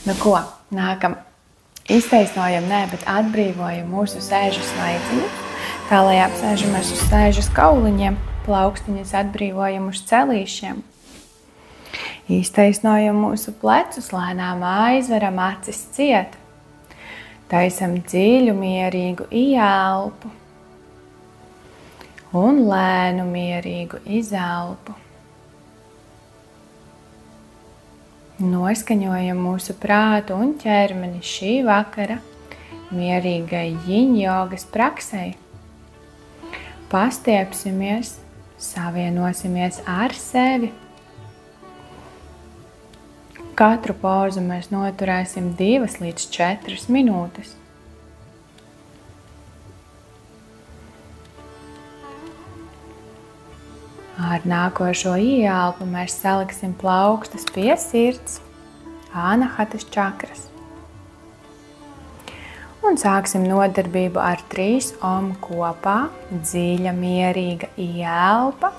Nu ko, nākam. Iztaisnojam, bet atbrīvojam mūsu sēžu slaidziņus, tā lai apsēžamies uz sēžas kauliņiem, plaukstiņas atbrīvojam uz celīšiem. Iztaisnojam mūsu plecus, lēnām aizveram acis ciet. Taisam dziļu, mierīgu ieelpu un lēnu, mierīgu izelpu. Noskaņojam mūsu prātu un ķermeni šī vakara mierīgai jiņjogas praksei. Pastiepsimies, savienosimies ar sevi. Katru pauzu mēs noturēsim 2 līdz 4 minūtes. Ar nākošo ieelpu mēs saliksim plaukstas pie sirds, ānahatas čakras. Un sāksim nodarbību ar 3 om kopā, dziļa, mierīga ieelpa.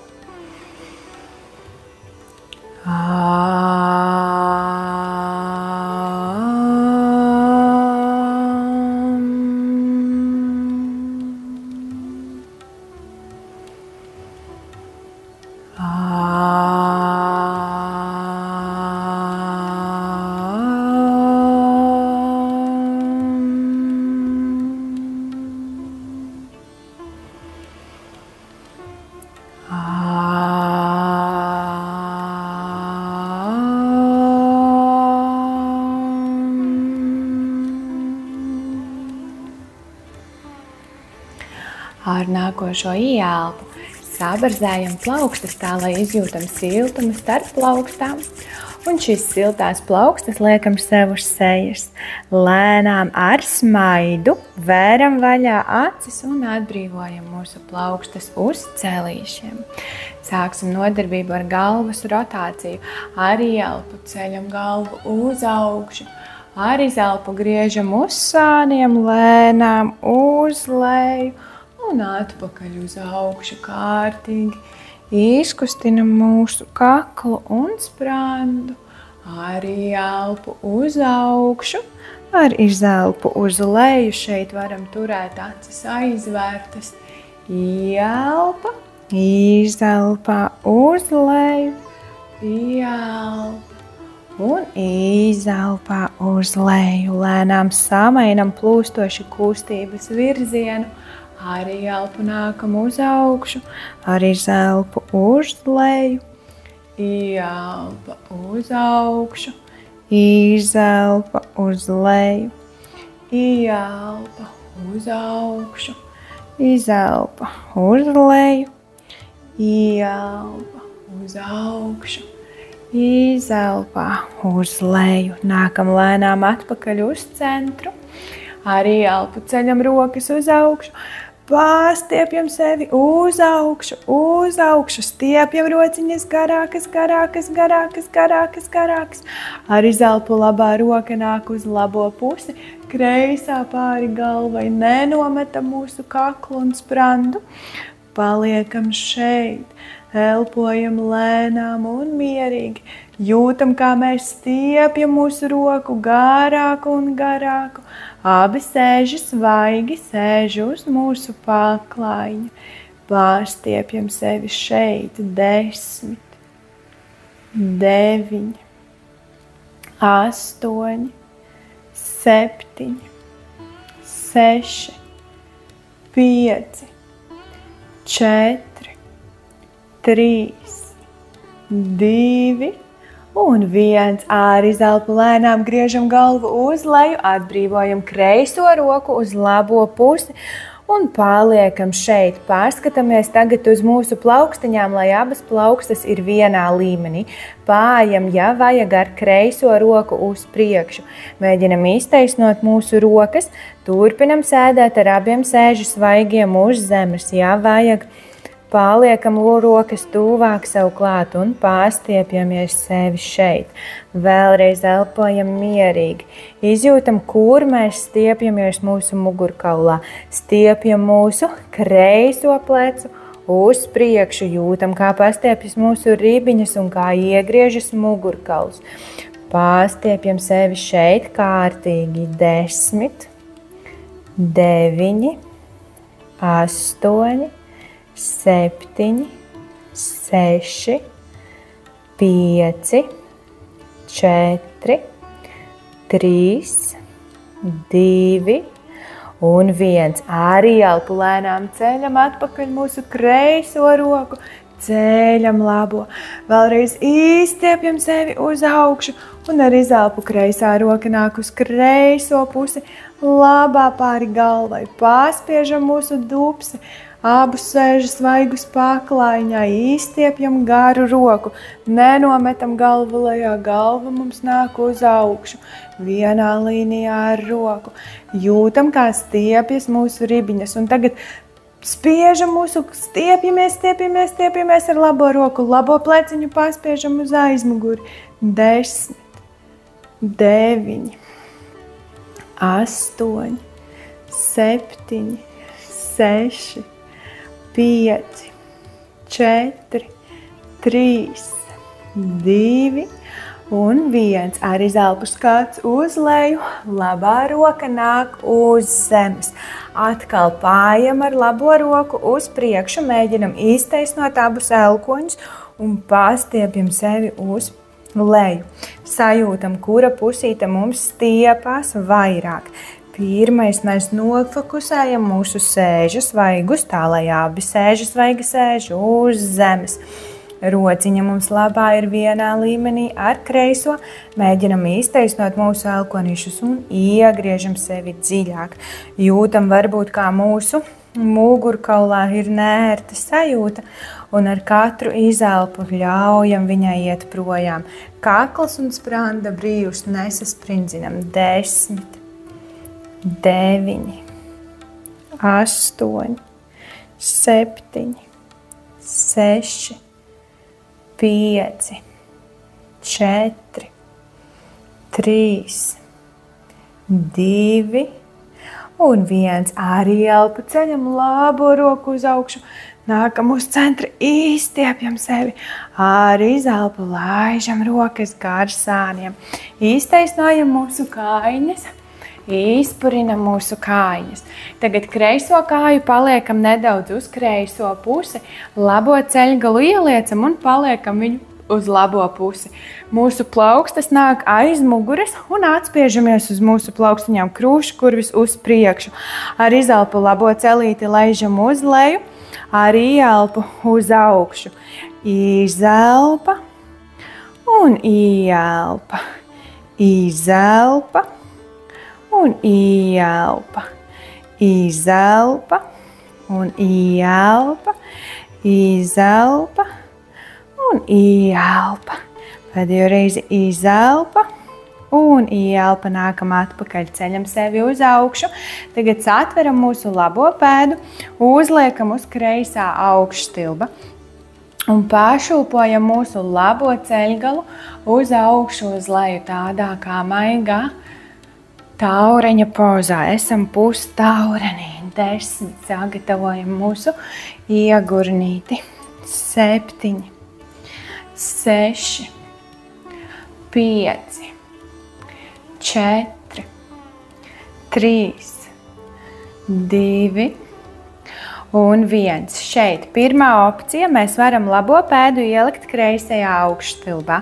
Ar nākošo ieelpu sabarzējam plaukstas tā, lai izjūtam siltumu starp plaukstām. Un šīs siltās plaukstas liekam sev uz sejas. Lēnām ar smaidu vēram vaļā acis un atbrīvojam mūsu plaukstas uz celīšiem. Sāksim nodarbību ar galvas rotāciju. Ar ieelpu ceļam galvu uz augšu. Ar izelpu griežam uz sāniem, lēnām uz leju. Un atpakaļ uz augšu kārtīgi. Izkustinam mūsu kaklu un sprandu. Ar ieelpu uz augšu. Ar izelpu uz leju. Šeit varam turēt acis aizvērtas. Ieelpa. Izelpā uz leju. Ieelpa. Un izelpā uz leju. Lēnām samainam plūstoši kustības virzienu. Ar ieelpu nākam uz augšu, ar izelpu uz leju, ieelpa uz augšu, izelpa uz leju, ieelpa uz augšu, izelpa uz leju, ieelpa uz augšu, izelpā uz leju. Nākam lēnām atpakaļ uz centru, ar ieelpu ceļam rokas uz augšu. Pastiepjam sevi uz augšu, stiepjam rociņas garākas. Ar izelpu labā roka nāk uz labo pusi, kreisā pāri galvai, nenometam mūsu kaklu un sprandu. Paliekam šeit, elpojam lēnām un mierīgi, jūtam, kā mēs stiepjam mūsu roku garāku un garāku. Abi sēži svaigi, sēž uz mūsu paklājiņa. Pārstiepjam sevi šeit 10, 9, 8, 7, 6, 5, 4, 3, 2, un 1. Ar izelpu lēnām griežam galvu uz leju, atbrīvojam kreiso roku uz labo pusi un paliekam šeit. Pārskatāmies tagad uz mūsu plaukstiņām, lai abas plaukstas ir vienā līmenī. Pājam, ja vajag, ar kreiso roku uz priekšu. Mēģinam iztaisnot mūsu rokas, turpinam sēdēt ar abiem sēžu svaigiem uz zemes. Ja vajag, Paliekam rokas tuvāk sev klāt un pārstiepjamies sevi šeit. Vēlreiz elpojam mierīgi. Izjūtam, kur mēs stiepjamies mūsu mugurkaulā. Stiepjam mūsu kreiso plecu uz priekšu. Jūtam, kā pastiepjas mūsu ribiņas un kā iegriežas mugurkauls. Pārstiepjam sevi šeit kārtīgi. 10, 9, 8, 7, 6, 5, 4, 3, 2 un 1. Arī elpu lēnām ceļam atpakaļ mūsu kreiso roku, ceļam labo. Vēlreiz izstiepjam sevi uz augšu un ar izelpu kreisā roka nāk uz kreiso pusi, labā pāri galvai. Pārspiežam mūsu dupsi. Abus sēžas svaigus paklaiņā, izstiepjam garu roku, nenometam galvu lejā, galva mums nāk uz augšu, vienā līnijā ar roku. Jūtam, kā stiepjas mūsu ribiņas, un tagad spiežam mūsu, stiepjamies ar labo roku, labo pleciņu paspiežam uz aizmuguri. 10, 9, 8, 7, 6, 5, 4, 3, 2 un 1. Ar izelpu skats uz leju, labā roka nāk uz zemes. Atkal pājam ar labo roku uz priekšu, mēģinam iztaisnot abus elkoņus un pārstiepjam sevi uz leju. Sajūtam, kura pusīte mums stiepās vairāk. Pirmais mēs nofokusējam mūsu sēžu svaigus, tā lai abi sēžu svaigi sēž uz zemes. Rociņa mums labā ir vienā līmenī ar kreiso. Mēģinam iztaisnot mūsu elkonīšus un iegriežam sevi dziļāk. Jūtam varbūt, kā mūsu mugurkaulā ir nērta sajūta un ar katru izelpu ļaujam viņai iet projām. Kakls un spranda brīvs nesaspringzinam. 10, 9, 8, 7, 6, 5, 4, 3, 2 un 1. Arī elpu ceļam labo roku uz augšu. Nākam uz centra, izstiepjam sevi. Ar izelpu laižam rokas gar sāniem. Iztaisnojam mūsu kājiņas. Izpurinam mūsu kājiņas. Tagad kreiso kāju paliekam nedaudz uz kreiso pusi, labo ceļgalu ieliecam un paliekam viņu uz labo pusi. Mūsu plaukstas nāk aiz muguras un atspiežamies uz mūsu plaukstiņām krūškurvis uz priekšu. Ar izelpu labo celīti laižam uz leju, ar ieelpu uz augšu. Izelpa un ieelpa. Izelpa. Un ieelpa, izelpa, un ieelpa, izelpa, un ieelpa. Pēdējo reizi izelpa, un ieelpa. Nākam atpakaļ, ceļam sevi uz augšu. Tagad atveram mūsu labo pēdu, uzliekam uz kreisā augšstilba. Un pāršūpojam mūsu labo ceļgalu uz augšu, uz leju, tādā kā maigā taureņa pozā. Esam pustaurenī. 10. Sagatavojam mūsu iegurnīti. 7, 6, 5, 4, 3, 2 un 1. Šeit pirmā opcija. Mēs varam labo pēdu ielikt kreisajā augšstilbā.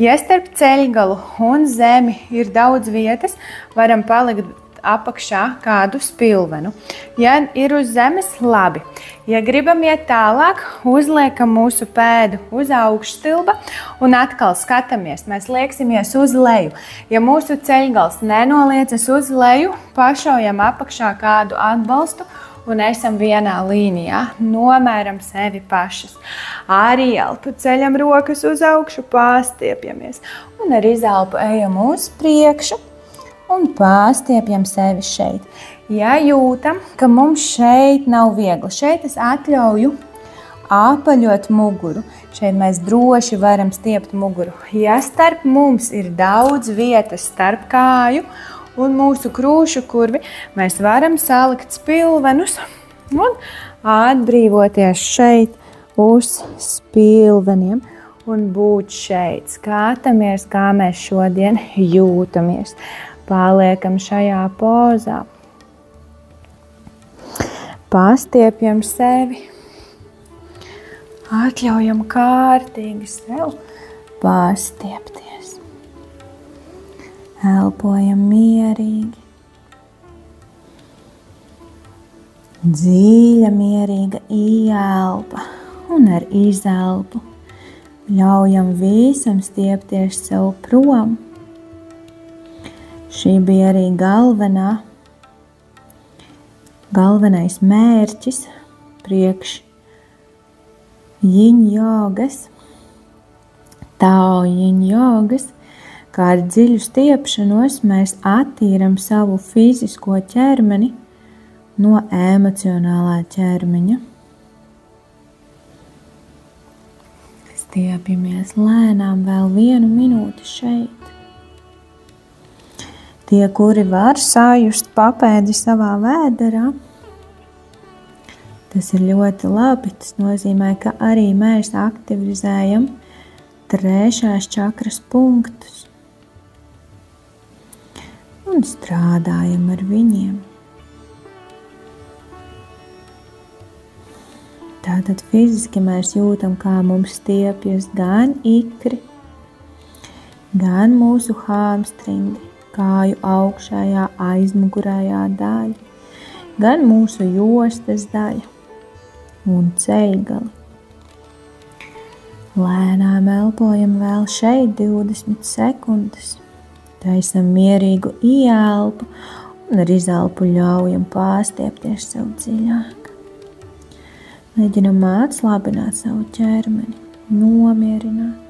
Ja starp ceļgalu un zemi ir daudz vietas, varam palikt apakšā kādu spilvenu. Ja ir uz zemes, labi. Ja gribam iet tālāk, uzliekam mūsu pēdu uz augšstilba un atkal skatāmies. Mēs lieksimies uz leju. Ja mūsu ceļgals nenoliecas uz leju, pašaujam apakšā kādu atbalstu un esam vienā līnijā. Nomēram sevi pašas. Ar ielpu ceļam rokas uz augšu, pārstiepjamies. Un ar izelpu ejam uz priekšu un pārstiepjam sevi šeit. Ja jūtam, ka mums šeit nav viegli, šeit es atļauju apaļot muguru. Šeit mēs droši varam stiept muguru. Ja starp mums ir daudz vietas starp kāju un mūsu krūšu kurvi, mēs varam salikt spilvenus un atbrīvoties šeit uz spilveniem un būt šeit. Skatāmies, kā mēs šodien jūtamies. Paliekam šajā pozā. Pastiepjam sevi. Atļaujam kārtīgi sev pastiepties. Elpojam mierīgi. Dziļa, mierīga ieelpa un ar izelpu ļaujam visam stiepties sev prom. Šī bija arī galvenais mērķis priekš Yin jogas, Tao Yin jogas, kā ar dziļu stiepšanos mēs attīram savu fizisko ķermeni no emocionālā ķermeņa. Stiepjamies lēnām vēl 1 minūti šeit. Tie, kuri var sajust papēdi savā vēderā, tas ir ļoti labi. Tas nozīmē, ka arī mēs aktivizējam 3. čakras punktus un strādājam ar viņiem. Tātad fiziski mēs jūtam, kā mums stiepjas gan ikri, gan mūsu hamstringi, kāju augšējā aizmugurējā daļa, gan mūsu jostas daļa un ceļgali. Lēnām elpojam vēl šeit 20 sekundes. Taisam mierīgu ieelpu un ar izelpu ļaujam pastiepties sev dziļāk. Mēģinam atslābināt savu ķermeni, nomierināt.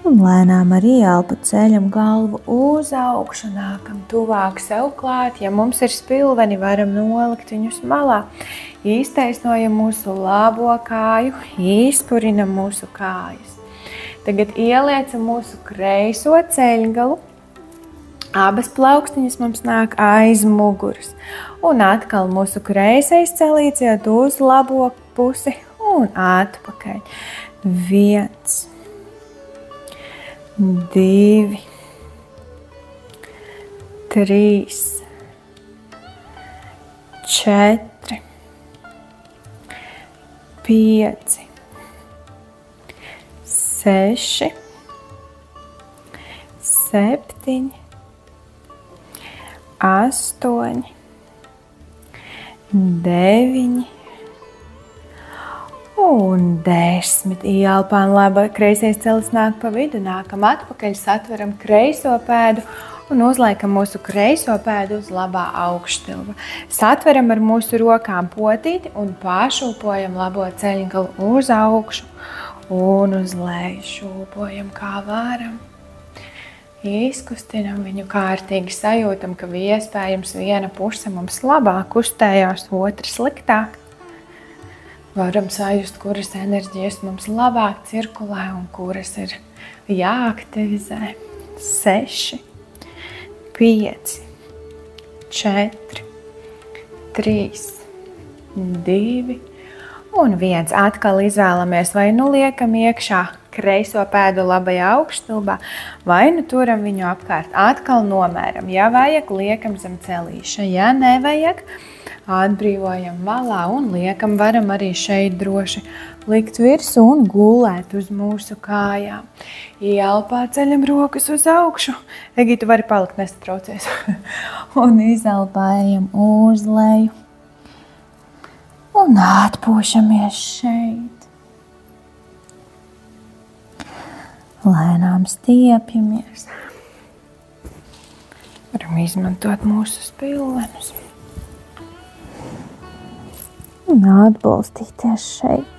Un lēnām ar ieelpu ceļam galvu uz augšu, nākam tuvāk sev klāt. Ja mums ir spilveni, varam nolikt viņus malā. Iztaisnojam mūsu labo kāju, izpurinam mūsu kājas. Tagad ieliecam mūsu kreiso ceļgalu. Abas plaukstiņas mums nāk aiz muguras. Un atkal mūsu kreisais celīts iet uz labo pusi un atpakaļ. 1, 2, 3, 4, 5, 6, 7, 8, 9 un 10. Ieelpām labi, kreisais celis nāk pa vidu, nākam atpakaļ, satveram kreiso pēdu un uzliekam mūsu kreiso pēdu uz labā augšstilba. Satveram ar mūsu rokām potīti un pašūpojam labo ceļgalu uz augšu un uz leju. Šūpojam kā varam. Izkustinam viņu kārtīgi, sajūtam, ka iespējams viena puse mums labāk kustējās, otra sliktāk. Varam sajust, kuras enerģijas mums labāk cirkulē un kuras ir jāaktivizē. 6, 5, 4, 3, 2 un 1. Atkal izvēlamies, vai nu liekam iekšā kreiso pēdu labajā augšstilbā, vai nu turam viņu apkārt. Atkal nomēram. Ja vajag, liekam zem celīša. Ja nevajag, atbrīvojam malā un liekam. Varam arī šeit droši likt virsū un gulēt uz mūsu kājām. Ieelpā ceļam rokas uz augšu. Egi, tu vari palikt, nesatraucies. Un izelpājam uz leju. Un atpūšamies šeit. Lēnām stiepjamies. Varam izmantot mūsu spilvenus. Un atbalstīties šeit.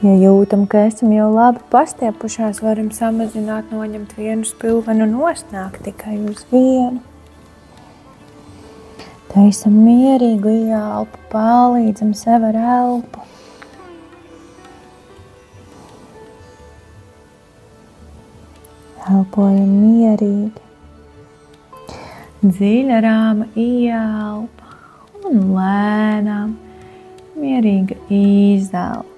Ja jūtam, ka esam jau labi pastiepušās, varam samazināt, noņemt vienu spilvenu un nosnākt tikai uz vienu. Taisam mierīgu ieelpu, palīdzam sev ar elpu. Elpojam mierīgi. Dziļa rāma ieelpa un lēnām mierīga izelpa.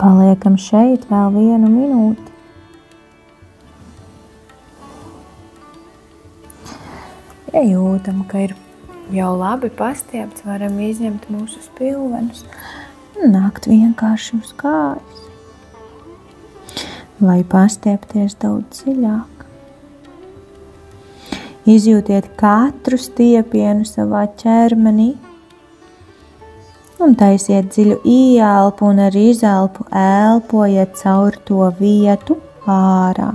Paliekam šeit vēl 1 minūti. Ja jūtam, ka ir jau labi pastiepts, varam izņemt mūsu spilvenus un nākt vienkārši uz kājas, lai pastiepties daudz dziļāk. Izjūtiet katru stiepienu savā ķermenī. Un taisiet dziļu ieelpu un ar izelpu elpojiet caur to vietu ārā,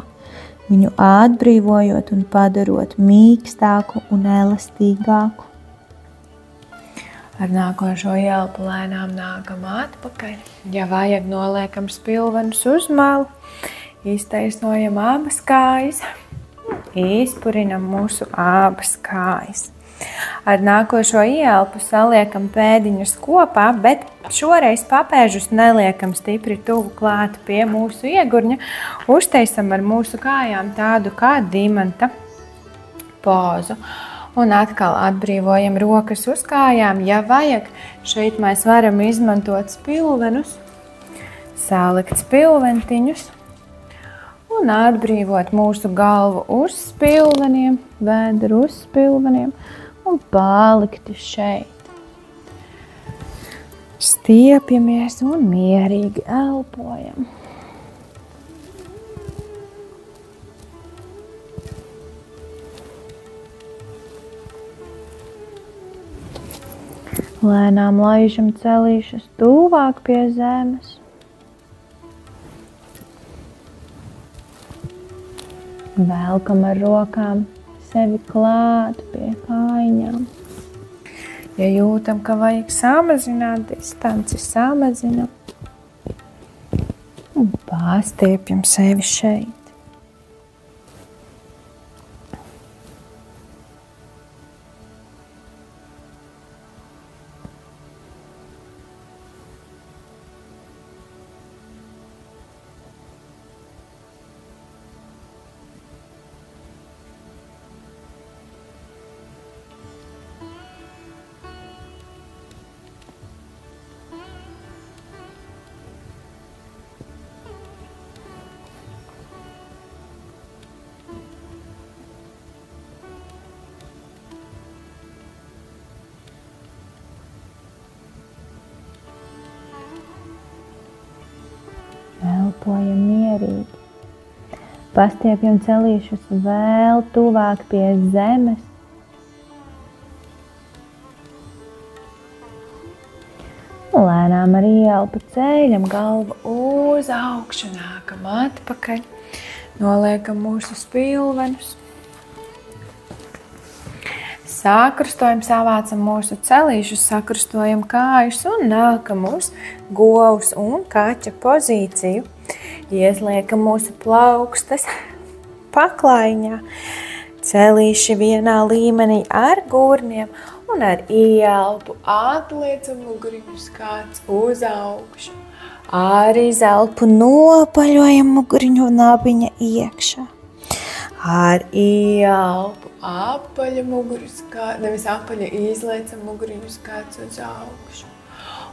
viņu atbrīvojot un padarot mīkstāku un elastīgāku. Ar nākošo ieelpu lēnām nākam atpakaļ. Ja vajag, noliekam spilvenus uz malu, iztaisnojam abas kājas, izpurinam mūsu abas kājas. Ar nākošo ieelpu saliekam pēdiņus kopā, bet šoreiz papēžus neliekam stipri tuvu klāt pie mūsu iegurņa. Uztaisam ar mūsu kājām tādu kā dimanta pozu. Un atkal atbrīvojam rokas uz kājām. Ja vajag, šeit mēs varam izmantot spilvenus, salikt spilventiņus un atbrīvot mūsu galvu uz spilveniem, vēderu uz spilveniem. Un palikt šeit. Stiepjamies un mierīgi elpojam. Lēnām laižam celīšus tuvāk pie zemes. Velkam ar rokām sevi klāt pie kājiņām. Ja jūtam, ka vajag samazināt distanci, samazinam un pastiepjam sevi šeit. Elpojam mierīgi. Pastiepjam celīšus vēl tuvāk pie zemes. Lēnām ar ieelpu ceļam galvu uz augšu, nākam atpakaļ. Noliekam mūsu spilvenus. Sakrustojam, savācam mūsu celīšus, sakrustojam kājas un nākam uz govs un kaķa pozīciju. Iesliekam mūsu plaukstas paklaiņā, celīši vienā līmenī ar gurniem un ar ieelpu atliecam muguriņus kāds uz augšu. Ar izelpu nopaļojam muguriņu nabiņa iekšā. Ar ieelpu apaļa mugurus kāds, nevis apaļa, izliecam muguriņus kāds uz augšu.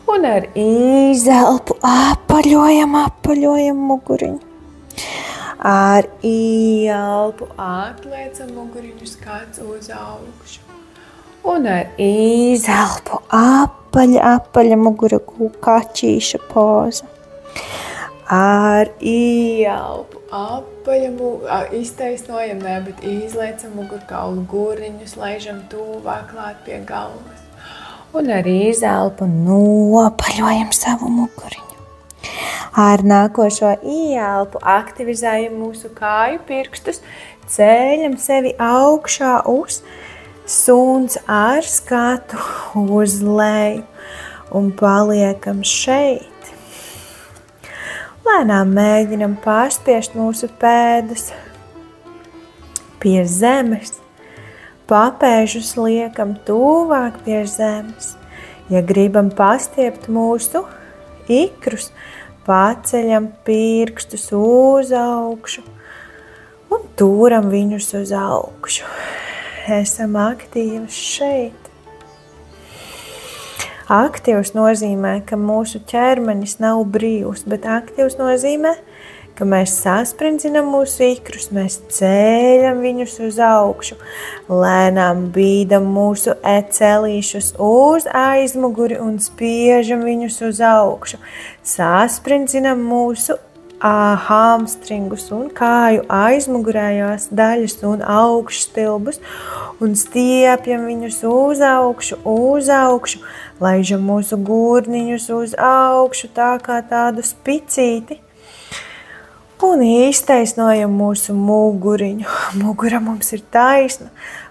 Un ar izelpu apaļojam muguriņu. Ar ieelpu atliecam muguriņus kāds uz augšu. Un ar izelpu apaļa mugura kaķīša poza. Ar ieelpu iztaisnojam, bet izliecam mugurkaulu guriņus, laižam tuvāk klāt pie galvas. Un ar izelpu nopaļojam savu muguriņu. Ar nākošo ieelpu aktivizējam mūsu kāju pirkstus, ceļam sevi augšā uz suns ar skatu uz leju un paliekam šeit. Lēnām mēģinam pārspiest mūsu pēdas pie zemes, papēžus liekam tuvāk pie zemes. Ja gribam pastiept mūsu ikrus, paceļam pirkstus uz augšu un turam viņus uz augšu. Esam aktīvi šeit. Aktīvs nozīmē, ka mūsu ķermenis nav brīvs, bet aktīvs nozīmē, ka mēs saspringzinām mūsu ikrus, mēs ceļam viņus uz augšu, lēnām bīdam mūsu ecelīšus uz aizmuguri un spiežam viņus uz augšu. Saspringzinām mūsu hamstringus un kāju aizmugurējās daļas un augšstilbus un stiepjam viņus uz augšu, laižam mūsu gurniņus uz augšu tā kā tādu spicīti. Un iztaisnojam mūsu muguriņu. Mugura mums ir taisna.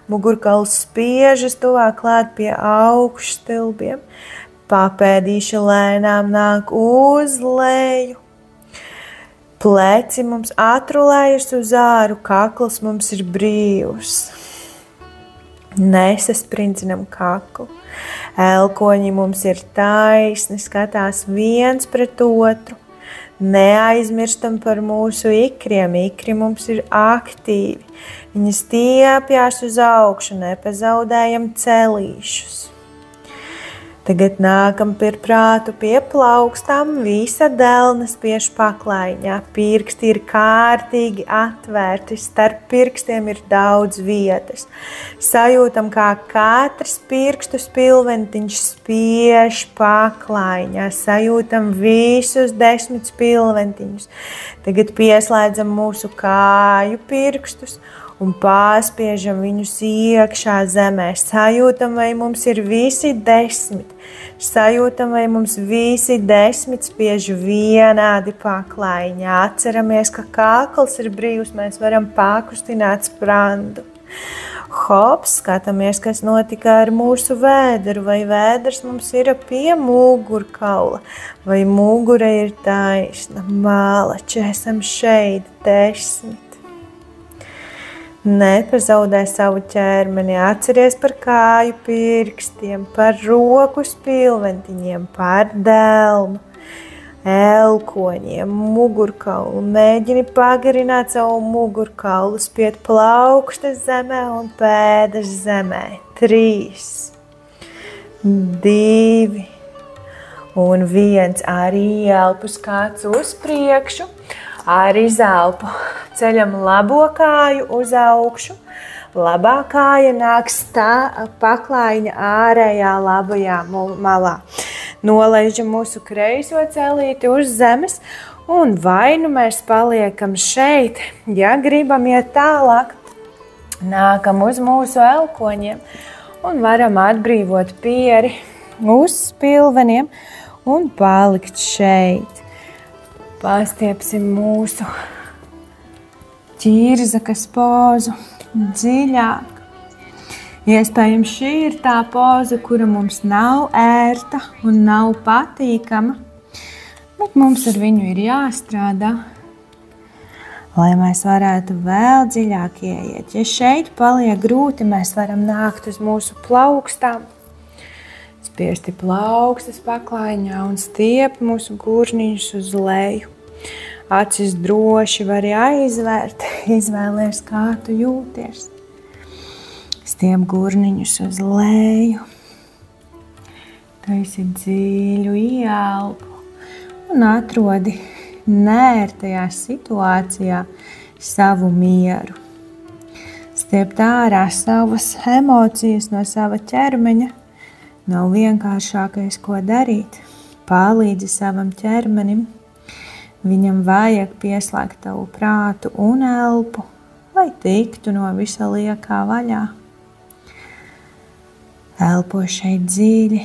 Mugurkauls spiežas tuvāk klāt pie augšstilbiem. Papēdīši lēnām nāk uz leju. Pleci mums atrulējas uz āru, kakls mums ir brīvs. Nesaspringzinam kaklu. Elkoņi mums ir taisni, skatās viens pret otru. Neaizmirstam par mūsu ikriem. Ikri mums ir aktīvi. Viņi stiepjās uz augšu, nepazaudējam celīšus. Tagad nākam pie prātu pie plaukstām, visa delna spiež paklaiņā. Pirksti ir kārtīgi atvērti, starp pirkstiem ir daudz vietas. Sajūtam, kā katrs pirkstu spilventiņš spiež paklaiņā. Sajūtam visus 10 spilventiņus. Tagad pieslēdzam mūsu kāju pirkstus un pārspiežam viņus iekšā zemē. Sajūtam, vai mums ir visi 10. Sajūtam, vai mums visi 10 spiež vienādi paklaiņā. Atceramies, ka kakls ir brīvs, mēs varam pakustināt sprandu. Hops, skatāmies, kas notika ar mūsu vēderu, vai vēders mums ir pie mugurkaula, vai mugura ir taisna. Mālači, esam šeit 10. Nepazaudē savu ķermeni, atceries par kāju pirkstiem, par roku spilventiņiem, par delnu, elkoņiem, mugurkaulu. Mēģini pagarināt savu mugurkaulu, spied plaukstas zemē un pēdas zemē. 3, 2 un 1. Arī elpu skats uz priekšu. Ar izelpu ceļam labo kāju uz augšu. Labā kāja nāks tā paklaiņa ārējā labajā malā. Nolaižam mūsu kreiso celīti uz zemes un vai nu mēs paliekam šeit, ja gribam iet tālāk. Nākam uz mūsu elkoņiem un varam atbrīvot pieri uz spilveniem un palikt šeit. Pastiepsim mūsu ķirzakas pozu dziļāk. Iespējams, šī ir tā poza, kura mums nav ērta un nav patīkama, bet mums ar viņu ir jāstrādā, lai mēs varētu vēl dziļāk ieiet. Ja šeit paliek grūti, mēs varam nākt uz mūsu plaukstām, spiesti plaukstas paklaiņā un stiept mūsu gurniņus uz leju. Acis droši var aizvērt, izvēlies, kā tu jūties. Stiep gurniņus uz leju. Taisi dziļu ieelpu un atrodi neērtajā situācijā savu mieru. Stiep ārā savas emocijas no sava ķermeņa. Nav vienkāršākais, ko darīt. Palīdzi savam ķermenim. Viņam vajag pieslēgt tavu prātu un elpu, lai tiktu no visa liekā vaļā. Elpo šeit dziļi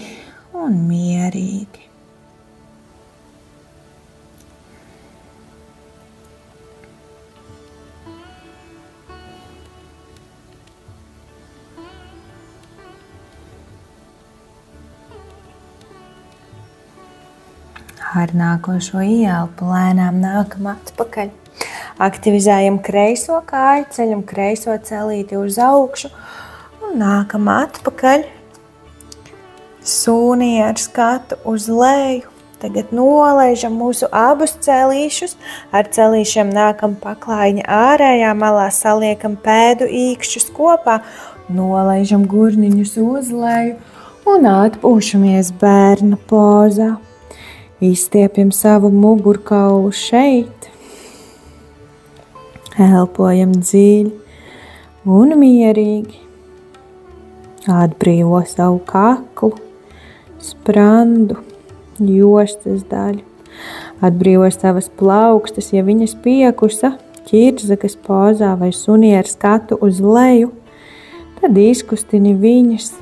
un mierīgi. Ar nākošo ieelpu lēnām nākam atpakaļ. Aktivizējam kreiso kāju, ceļam kreiso celīti uz augšu un nākam atpakaļ. Sūnī ar skatu uz leju. Tagad nolaižam mūsu abus celīšus. Ar celīšiem nākam paklājiņa ārējā malā, saliekam pēdu īkšķus kopā, nolaižam gurniņus uz leju un atpūšamies bērna pozā. Izstiepjam savu mugurkaulu šeit. Elpojam dziļi un mierīgi. Atbrīvo savu kaklu, sprandu, jostas daļu. Atbrīvo savas plaukstas, ja viņas piekusa ķirzakas pozā vai sunī ar skatu uz leju, tad izkustini viņas.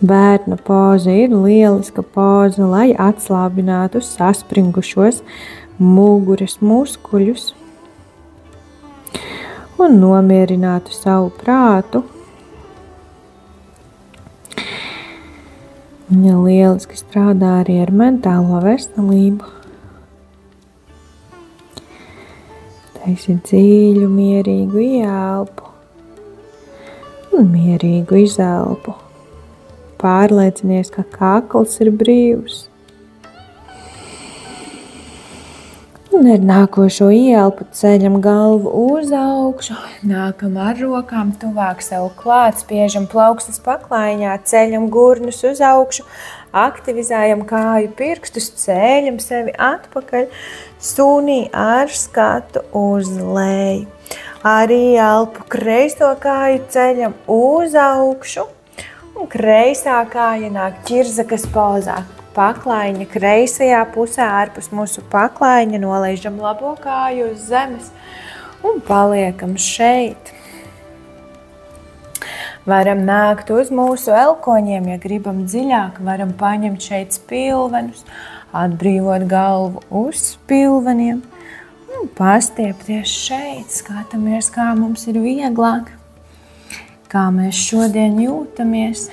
Bērna poza ir lieliska poza, lai atslābinātu saspringušos muguras muskuļus un nomierinātu savu prātu. Viņa lieliski strādā arī ar mentālo veselību. Taisi dziļu, mierīgu ieelpu un mierīgu izelpu. Pārliecinies, ka kakls ir brīvs. Un ar nākošo ieelpu ceļam galvu uz augšu, nākam ar rokām tuvāk sev klāt, spiežam plaukstas paklājiņā, ceļam gurnus uz augšu, aktivizējam kāju pirkstus, ceļam sevi atpakaļ, sunī ar skatu uz leju. Ar ieelpu kreiso kāju ceļam uz augšu, un kreisā kāja nāk ķirzakas pozā. Paklājiņa kreisajā pusē ārpus mūsu paklājiņa nolaižam labo kāju uz zemes un paliekam šeit. Varam nākt uz mūsu elkoņiem, ja gribam dziļāk, varam paņemt šeit spilvenus, atbrīvot galvu uz spilveniem un pastiepties šeit. Skatāmies, kā mums ir vieglāk, kā mēs šodien jūtamies.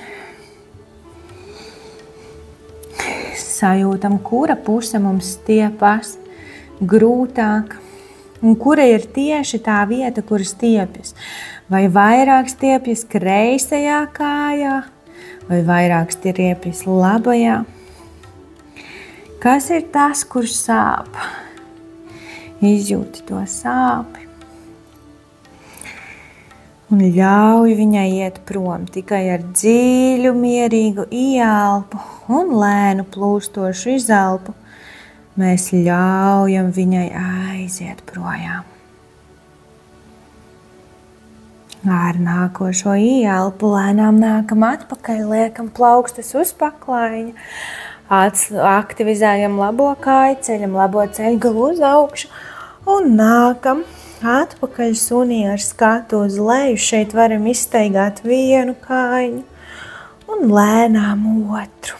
Sajūtam, kura puse mums stiepjas grūtāk un kura ir tieši tā vieta, kur stiepjas. Vai vairāk stiepjas kreisajā kājā, vai vairāk stiepjas labajā. Kas ir tas, kurš sāp? Izjūti to sāpi un ļauj viņai iet prom tikai ar dziļu, mierīgu ieelpu un lēnu plūstošu izelpu. Mēs ļaujam viņai aiziet projām. Ar nākošo ieelpu lēnām nākam atpakaļ, liekam plaukstas uz paklājiņa, aktivizējam labo kāju, ceļam labo ceļgalu uz augšu un nākam atpakaļ sunī ar skatu uz leju. Šeit varam izstaigāt vienu kājiņu un lēnām otru.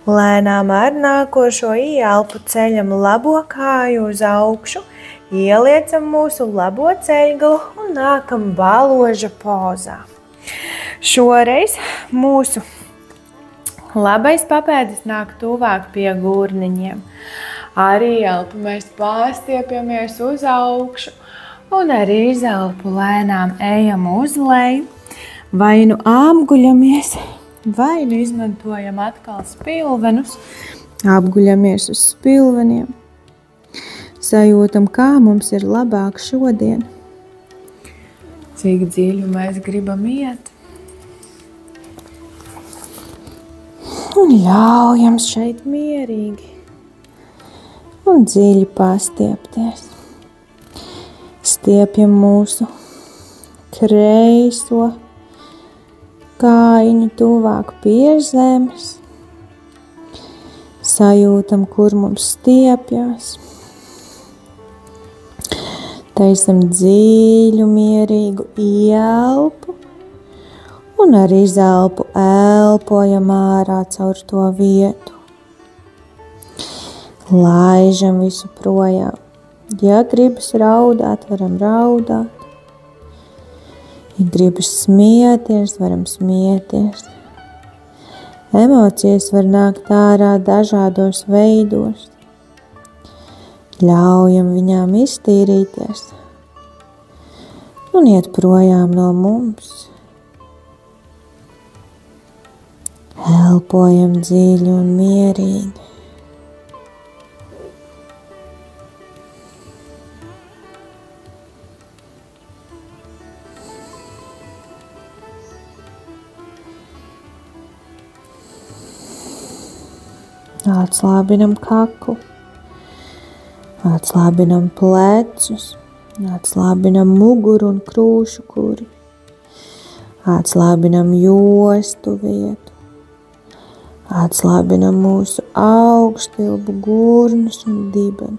Lēnām ar nākošo ieelpu ceļam labo kāju uz augšu, ieliecam mūsu labo ceļgalu un nākam baloža pozā. Šoreiz mūsu labais papēdis nāk tuvāk pie gurniņiem. Ar ieelpu mēs pārstiepjamies uz augšu un ar izelpu lēnām ejam uz leju. Vai nu apguļamies, vai nu izmantojam atkal spilvenus, apguļamies uz spilveniem. Sajūtam, kā mums ir labāk šodien, cik dziļi mēs gribam iet. Un ļaujam šeit mierīgi un dziļi pastiepties. Stiepjam mūsu kreiso kājiņu tuvāk pie zemes. Sajūtam, kur mums stiepjas. Taisam dziļu, mierīgu ieelpu un ar izelpu elpojam ārā caur to vietu. Laižam visu projām. Ja gribas raudāt, varam raudāt. Ja gribas smieties, varam smieties. Emocijas var nākt ārā dažādos veidos. Ļaujam viņām iztīrīties un iet projām no mums. Elpojam dziļi un mierīgi. Atslābinam kaklu, atslābinam plecus, atslābinam muguru un krūšu kuri, atslābinam jostu vietu, atslābinam mūsu augstilbu, gurnus un dibenu.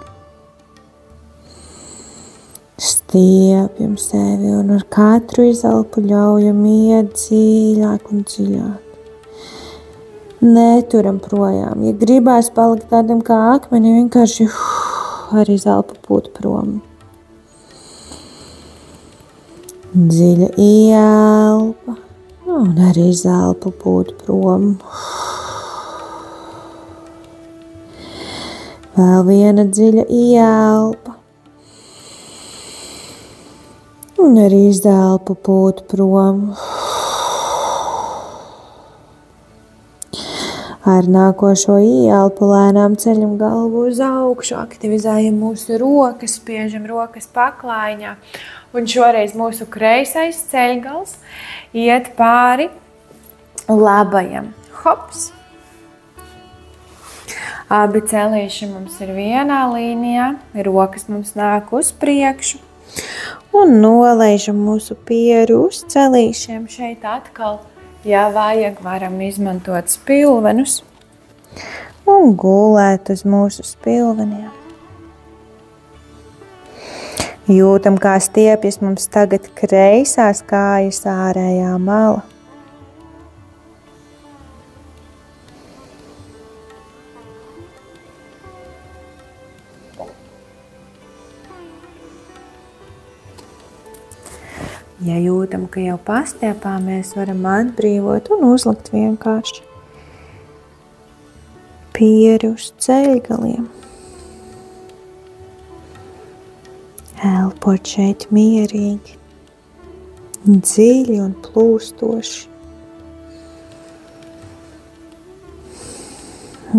Stiepjam sevi un ar katru izelpu ļaujam iet dziļāk un dziļāk. Neturam projām. Ja gribās palikt tādam kā akmeni, vienkārši ar izelpu pūt prom. Dziļa ieelpa un ar izelpu pūt prom. Vēl viena dziļa ieelpa un ar izelpu pūt prom. Ar nākošo ieelpu lēnām ceļam galvu uz augšu, aktivizējam mūsu rokas, spiežam rokas paklājiņā. Un šoreiz mūsu kreisais ceļgals iet pāri labajam. Hops! Abi celīši mums ir vienā līnijā, rokas mums nāk uz priekšu. Un nolaižam mūsu pieru uz celīšiem šeit atkal. Ja vajag, varam izmantot spilvenus un gulēt uz mūsu spilveniem. Jūtam, kā stiepjas mums tagad kreisās kājas ārējā mala. Ja jūtam, ka jau pastiepāmies, varam atbrīvot un uzlikt vienkārši pieri uz ceļgaliem. Elpot šeit mierīgi, dziļi un plūstoši.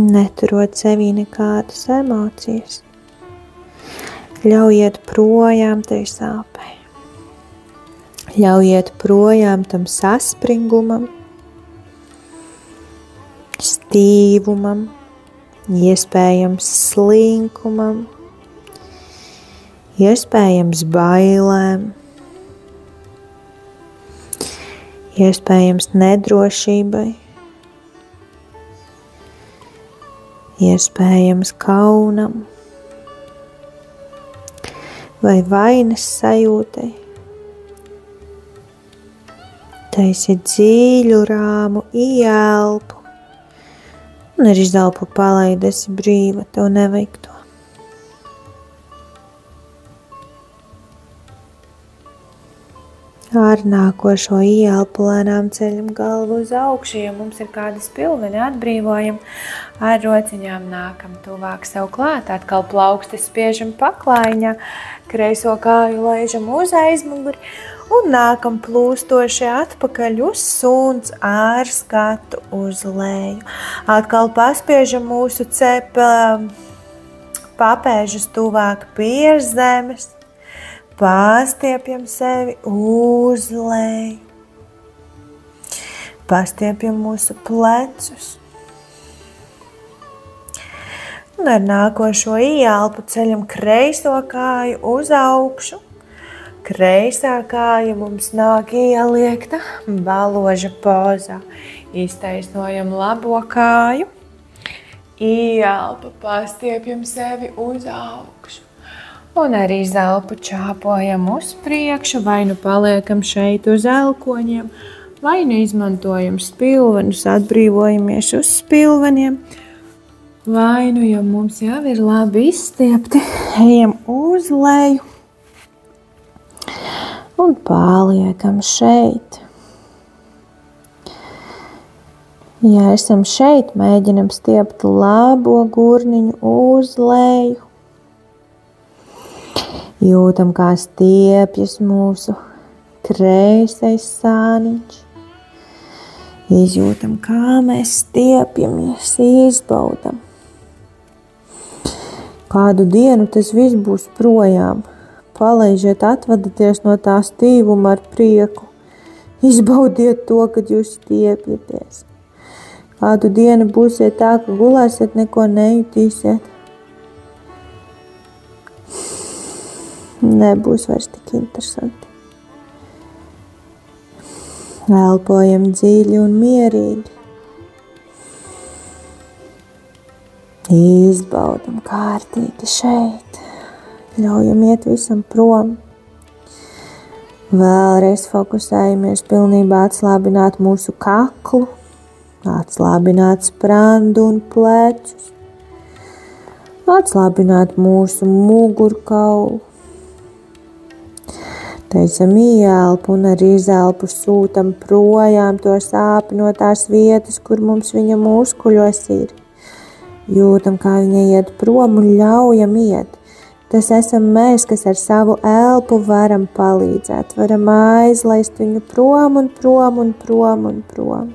Neturot sevī nekādas emocijas. Ļaujiet projām tai sāpei. Ļaujiet projām tam saspringumam, stīvumam, iespējams slinkumam, iespējams bailēm, iespējams nedrošībai, iespējams kaunam vai vainas sajūtai. Taisi dziļu, rāmu ieelpu un ar izelpu palaidi, esi brīva, tev nevajag to. Ar nākošo ieelpu lēnām ceļam galvu uz augšu, ja mums ir kāda spilveni, atbrīvojam, ar rociņām nākam tuvāk sev klāt, atkal plaukstes spiežam paklājiņā, kreiso kāju laižam uz aizmuguri un nākam plūstoši atpakaļ uz suns ar skatu uz leju. Atkal paspiežam mūsu papēžus tuvāk pie zemes. Pastiepjam sevi uz leju. Pastiepjam mūsu plecus. Un ar nākošo ieelpu ceļam kreiso kāju uz augšu. Kreisā kāja mums nāk ieliekta baloža pozā. Iztaisnojam labo kāju. Ieelpa, pastiepjam sevi uz augšu. Un arī zelpu čāpojam uz priekšu, vai nu paliekam šeit uz elkoņiem, vai nu izmantojam spilvenus, atbrīvojamies uz spilveniem, vai nu, ja mums jau ir labi izstiepti, ejam uz leju un paliekam šeit. Ja esam šeit, mēģinam stiept labo gurniņu uz leju. Jūtam, kā stiepjas mūsu kreisais sāniņš. Izjūtam, kā mēs stiepjamies, izbaudam. Kādu dienu tas viss būs projām. Palaižiet, atvadieties no tā stīvuma ar prieku. Izbaudiet to, kad jūs stiepjaties. Kādu dienu būsiet tā, ka gulēsiet, neko nejutīsiet. Nebūs vairs tik interesanti. Elpojam dziļi un mierīgi. Izbaudam kārtīgi šeit. Ļaujam iet visam prom. Vēlreiz fokusējamies pilnībā atslābināt mūsu kaklu, atslābināt sprandu un plecus, atslābināt mūsu mugurkaulu. Taisam ieelpu un ar izelpu sūtam projām to sāpi no tās vietas, kur mums viņa muskuļos ir. Jūtam, kā viņa iet prom un ļaujam iet. Tas esam mēs, kas ar savu elpu varam palīdzēt. Varam aizlaist viņu prom un prom un prom un prom.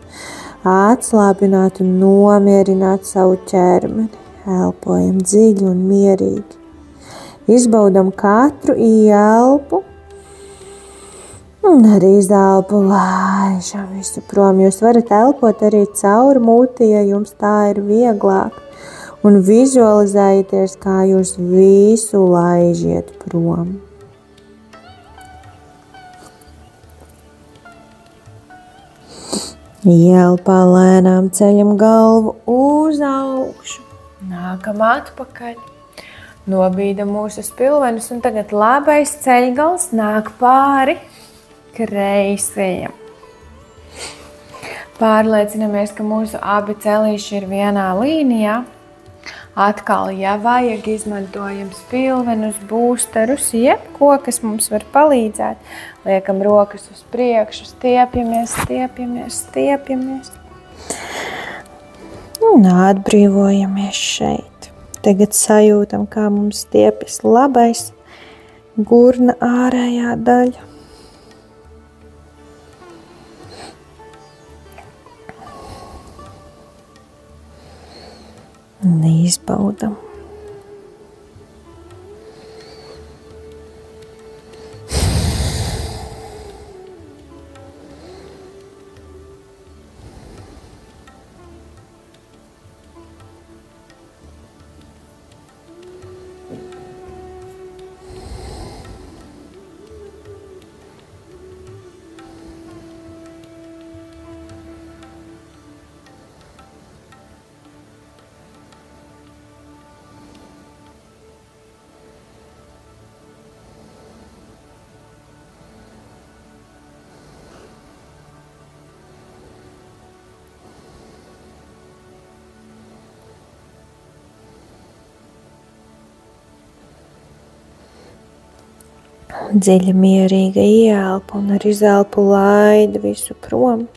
Atslābināt un nomierināt savu ķermeni. Elpojam dziļi un mierīgi. Izbaudam katru ieelpu. Un arī izelpu laižam visu prom. Jūs varat elpot arī caur muti, ja jums tā ir vieglāk. Un vizualizējieties, kā jūs visu laižiet prom. Ielpā lēnām ceļam galvu uz augšu. Nākam atpakaļ. Nobīdam mūsu spilvenus un tagad labais ceļgals nāk pāri kreisajam. Pārliecinamies, ka mūsu abi celīši ir vienā līnijā. Atkal, ja vajag, izmantojam spilvenus, būsterus, jebko, kas mums var palīdzēt. Liekam rokas uz priekšu, stiepjamies, stiepjamies, stiepjamies. Un atbrīvojamies šeit. Tagad sajūtam, kā mums stiepjas labais gurna ārējā daļa. Un izbaudam. Dziļa mierīga ieelpa un ar izelpu laida visu prom.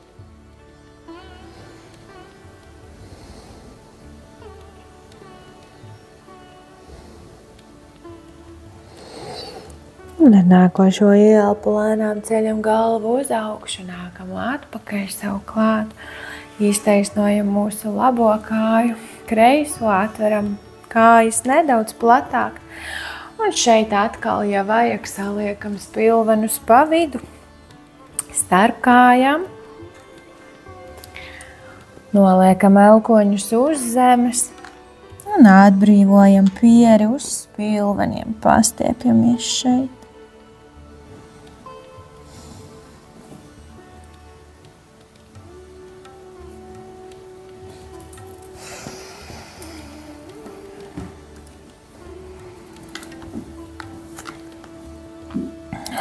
Un ar nākošo ieelpu lēnām ceļam galvu uz augšu, nākam atpakaļ sev klāt. Iztaisnojam mūsu labo kāju, kreiso atveram kājas nedaudz platāk. Un šeit atkal, ja vajag, saliekam spilvenus pa vidu, starp kājām. Noliekam elkoņus uz zemes un atbrīvojam pieri uz spilveniem. Pastiepjamies šeit.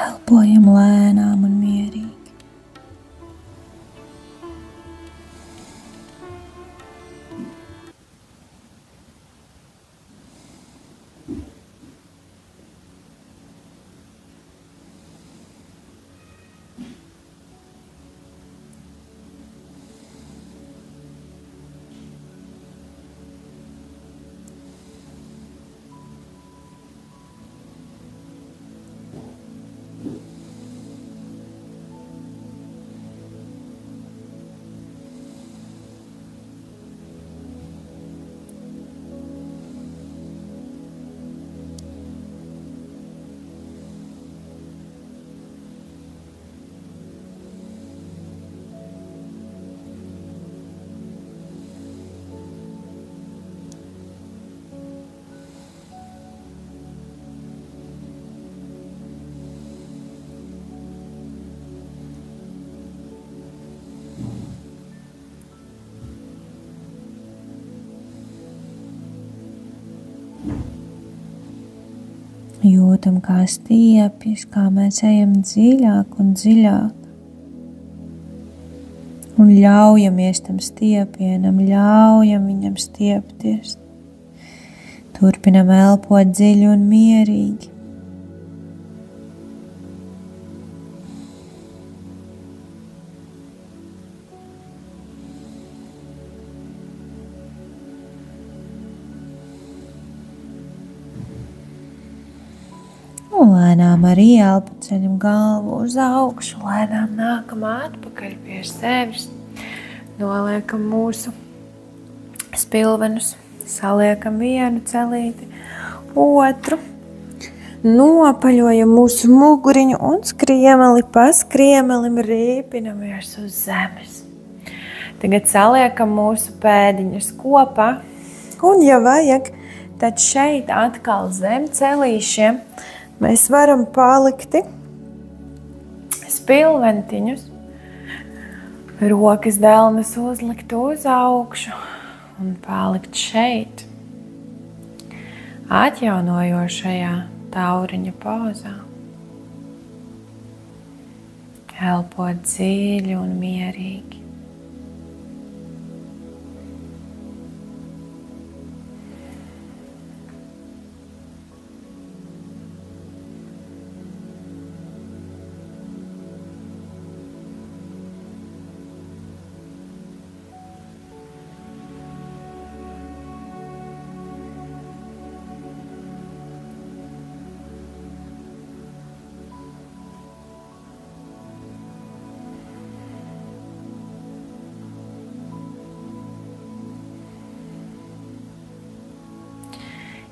Elpojam lēnām un mierīgi. Jūtam, kā stiepjas, kā mēs ejam dziļāk un dziļāk. Un ļaujamies tam stiepienam, ļaujam viņam stiepties. Turpinam elpot dziļi un mierīgi. Un lēnām arī elpu ceļam galvu uz augšu, lēnām nākam atpakaļ pie sevis. Noliekam mūsu spilvenus, saliekam vienu celīti, otru. Nopaļojam mūsu muguriņu un skriemeli pa skriemelim rīpinamies uz zemes. Tagad saliekam mūsu pēdiņas kopā un, ja vajag, tad šeit atkal zem celīšiem mēs varam palikti spilventiņus, rokas delnas uzlikt uz augšu un palikt šeit, atjaunojošajā tauriņa pozā. Elpot dziļi un mierīgi.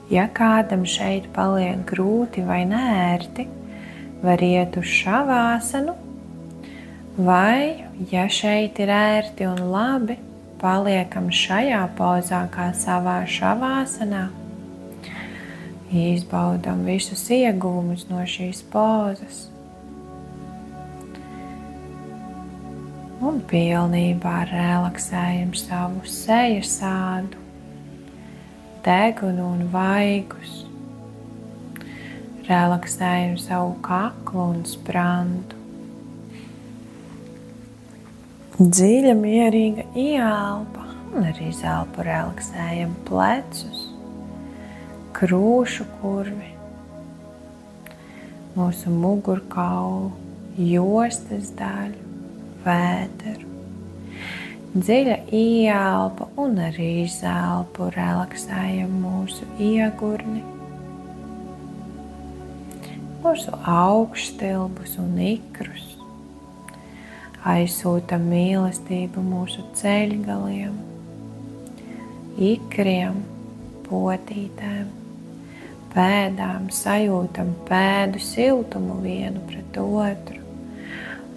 Ja kādam šeit paliek grūti vai neērti, var iet uz šavāsanu, vai, ja šeit ir ērti un labi, paliekam šajā pozā kā savā šavāsanā. Izbaudam visus ieguvumus no šīs pozas. Un pilnībā relaksējam savu sejas ādu, degunu un vaigus. Relaksējam savu kaklu un sprandu. Dziļa, mierīga ieelpa un ar izelpu relaksējam plecus, krūšu kurvi, mūsu mugurkaulu, jostas daļu, vēderu. Dziļa ieelpa un ar izelpu relaksējam mūsu iegurni, mūsu augšstilbus un ikrus. Aizsūtam mīlestību mūsu ceļgaliem, ikriem, potītēm, pēdām, sajūtam pēdu siltumu vienu pret otru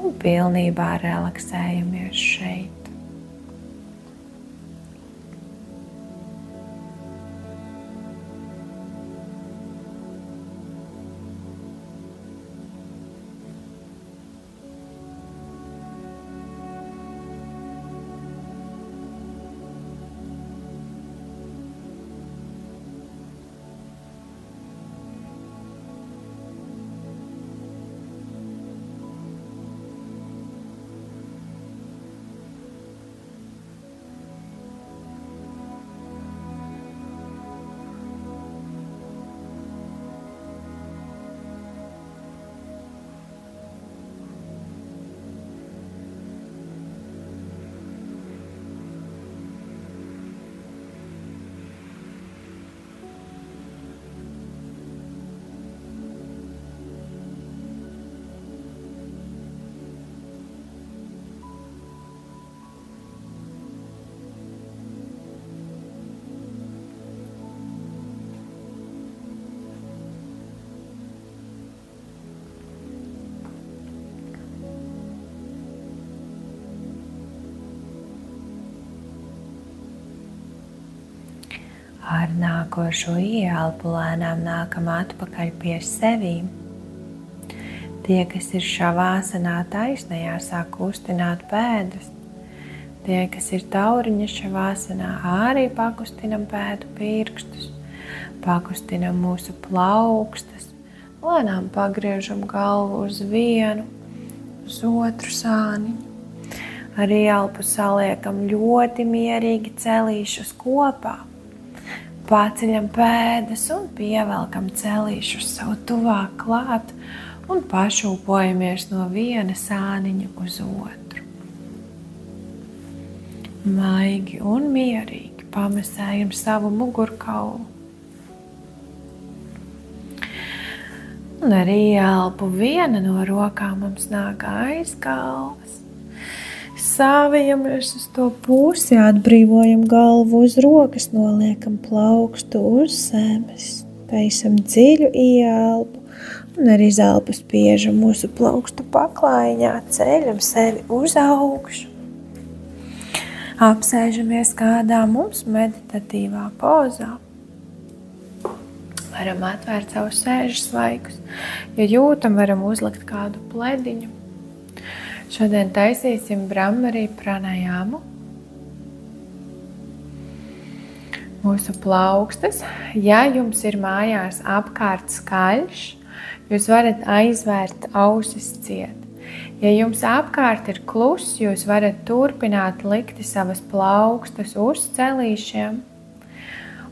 un pilnībā relaksējamies šeit. Ar nākošo ieelpu lēnām nākam atpakaļ pie sevīm. Tie, kas ir šavāsanā taisnajā, sāk kustināt pēdas. Tie, kas ir tauriņa šavāsanā, arī pakustinam pēdu pirkstus, pakustinam mūsu plaukstas, Lēnām pagriežam galvu uz vienu, uz otru sāniņu. Ar ielpu saliekam ļoti mierīgi celīšus kopā. Paceļam pēdas un pievelkam celīšus sev tuvāk klāt un pašūpojamies no viena sāniņa uz otru. Maigi un mierīgi pamasējam savu mugurkaulu. Un ar ielpu viena no rokām mums nāk aiz galvas. Sāvijamies uz to pusi, atbrīvojam galvu uz rokas, noliekam plaukstu uz zemes. Taisam dziļu ielpu un ar izelpu spiežam mūsu plaukstu paklājiņā, ceļam sevi uz augšu. Apsēžamies kādā mums meditatīvā pozā. Varam atvērt savus sēžu svaigus. Ja jūtam, varam uzlikt kādu plediņu. Šodien taisīsim Brahmarī pranajāmu. Mūsu plaukstas, ja jums ir mājās apkārt skaļš, jūs varat aizvērt ausis ciet. Ja jums apkārt ir kluss, jūs varat turpināt likt savas plaukstas uz celīšiem.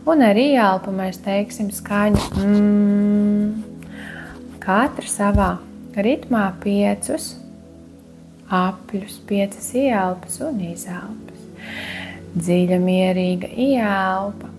Un ar ielpu mēs teiksim skaņu Katra savā ritmā 5 apļus, 5 ielpas un izelpas. Dziļa, mierīga ielpa.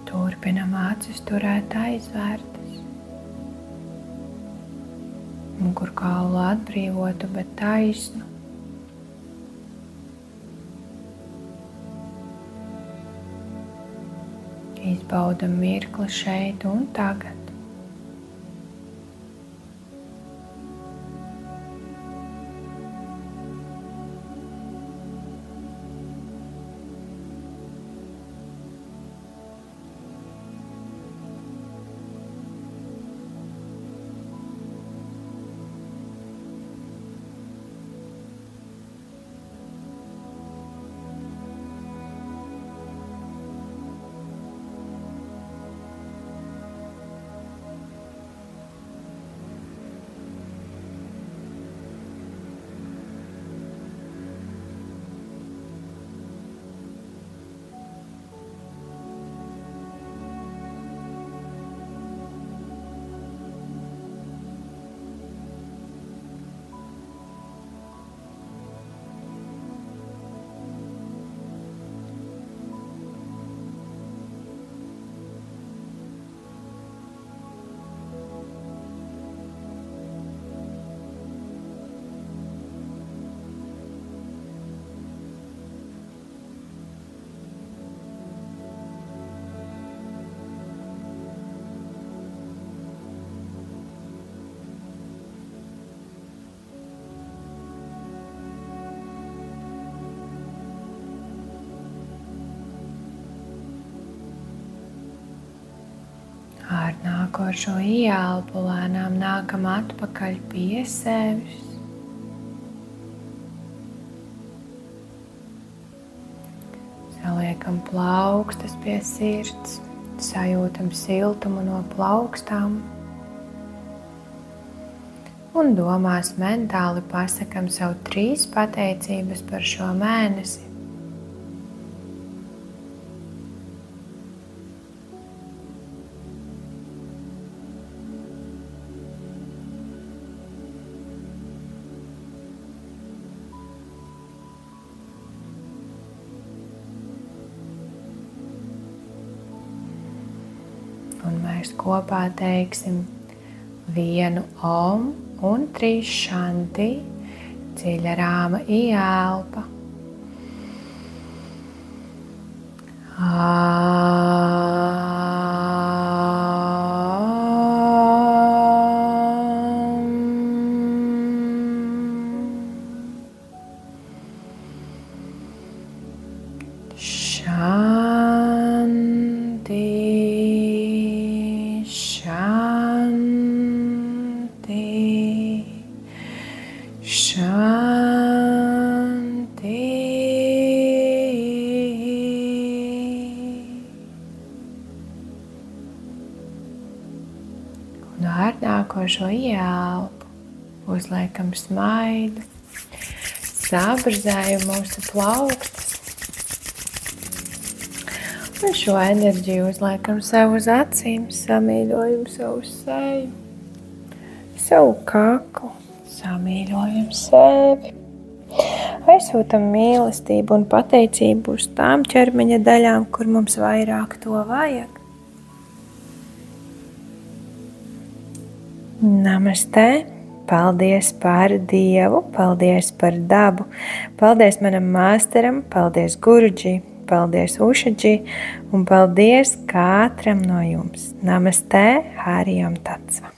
Turpinam acis turēt aizvērtas. Mugurkaulu atbrīvotu, bet taisnu. Izbaudam mirkli šeit un tagad. Nākošo ieelpu lēnām nākam atpakaļ pie sevis. Saliekam plaukstas pie sirds, sajūtam siltumu no plaukstām. Un domās mentāli pasakam sev 3 pateicības par šo mēnesi. Un mēs kopā teiksim 1 om un 3 šanti, dziļa rāma ieelpa. Un ar nākošo ieelpu uzliekam smaidu, sabrzējam mūsu plaukstas. Un šo enerģiju uzliekam sev uz acīm, samīļojam savu seju, savu kaklu, samīļojam sevi. Aizsūtam mīlestību un pateicību uz tām ķermeņa daļām, kur mums vairāk to vajag. Namaste! Paldies par Dievu, paldies par dabu, paldies manam māsteram, paldies Guruji, paldies Ušaji un paldies katram no jums. Namaste! Hariom Tatsva!